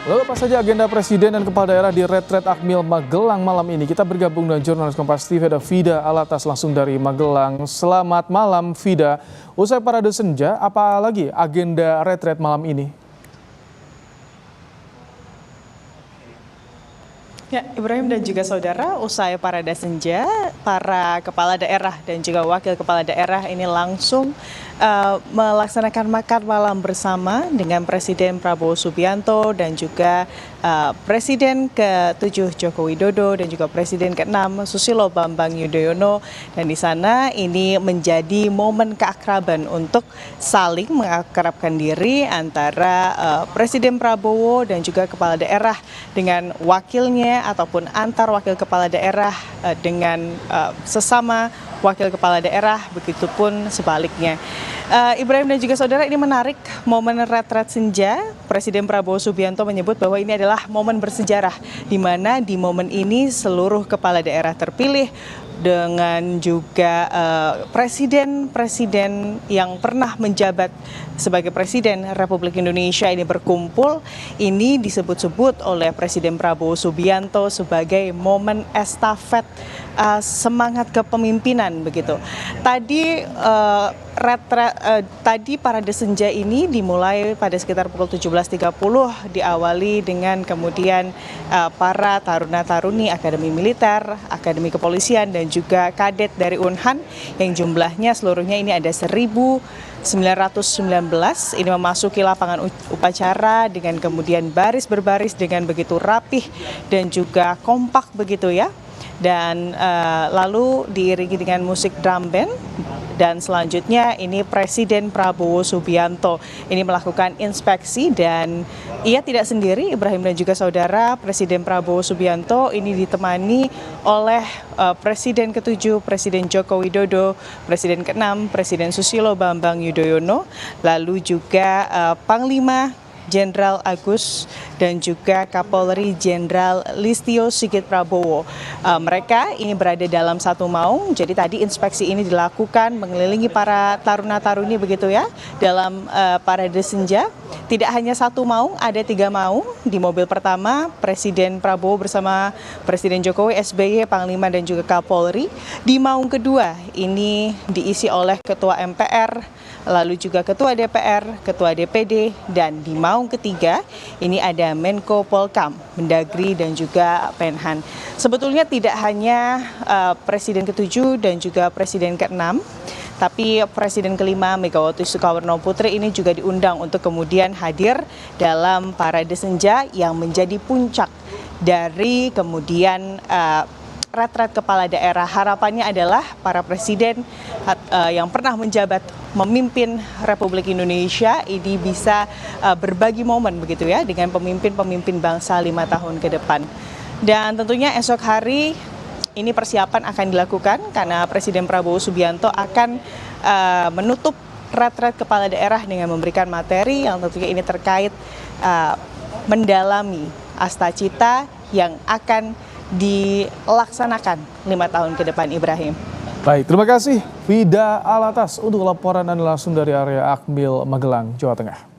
Lalu apa saja agenda Presiden dan Kepala Daerah di Retret Akmil Magelang malam ini? Kita bergabung dengan jurnalis Kompas TV ada Vida Alatas langsung dari Magelang. Selamat malam Vida. Usai parade senja, apa lagi agenda Retret malam ini? Ya, Ibrahim dan juga saudara, usai parade senja, para kepala daerah dan juga wakil kepala daerah ini langsung melaksanakan makan malam bersama dengan Presiden Prabowo Subianto dan juga Presiden ke-7 Joko Widodo dan juga Presiden ke-6 Susilo Bambang Yudhoyono. Dan di sana ini menjadi momen keakraban untuk saling mengakrabkan diri antara Presiden Prabowo dan juga kepala daerah dengan wakilnya ataupun antar wakil kepala daerah dengan sesama wakil kepala daerah, begitupun sebaliknya. Ibrahim dan juga saudara, ini menarik momen retret senja. Presiden Prabowo Subianto menyebut bahwa ini adalah momen bersejarah, di mana di momen ini seluruh kepala daerah terpilih dengan juga presiden-presiden yang pernah menjabat sebagai Presiden Republik Indonesia ini berkumpul. Ini disebut-sebut oleh Presiden Prabowo Subianto sebagai momen estafet semangat kepemimpinan begitu. Tadi parade senja ini dimulai pada sekitar pukul 17.30, diawali dengan kemudian para taruna-taruni Akademi Militer, Akademi Kepolisian dan juga kadet dari Unhan yang jumlahnya seluruhnya ini ada 1.919 ini memasuki lapangan upacara dengan kemudian baris berbaris dengan begitu rapih dan juga kompak begitu ya. Dan lalu diiringi dengan musik drum band. Dan selanjutnya ini Presiden Prabowo Subianto ini melakukan inspeksi dan ia tidak sendiri, Ibrahim dan juga saudara. Presiden Prabowo Subianto ini ditemani oleh Presiden ke-7 Presiden Joko Widodo, Presiden ke-6 Presiden Susilo Bambang Yudhoyono, lalu juga Panglima Jenderal Agus dan juga Kapolri Jenderal Listio Sigit Prabowo. Mereka ini berada dalam satu maung, jadi tadi inspeksi ini dilakukan mengelilingi para taruna-taruni begitu ya dalam parade senja. Tidak hanya satu maung, ada 3 maung. Di mobil pertama Presiden Prabowo bersama Presiden Jokowi, SBY, Panglima dan juga Kapolri. Di maung kedua ini diisi oleh Ketua MPR, lalu juga Ketua DPR, Ketua DPD, dan di maung ketiga ini ada Menko Polkam, Mendagri dan juga Menhan. Sebetulnya tidak hanya Presiden ke-7 dan juga Presiden ke-6, tapi Presiden ke-5 Megawati Soekarno Putri ini juga diundang untuk kemudian hadir dalam parade senja yang menjadi puncak dari kemudian retret kepala daerah. Harapannya adalah para presiden yang pernah menjabat memimpin Republik Indonesia ini bisa berbagi momen begitu ya dengan pemimpin-pemimpin bangsa 5 tahun ke depan. Dan tentunya esok hari ini persiapan akan dilakukan karena Presiden Prabowo Subianto akan menutup retret kepala daerah dengan memberikan materi yang tentunya ini terkait mendalami Astacita yang akan dilaksanakan 5 tahun ke depan, Ibrahim. Baik, terima kasih Vida Alatas untuk laporan Anda langsung dari area Akmil Magelang, Jawa Tengah.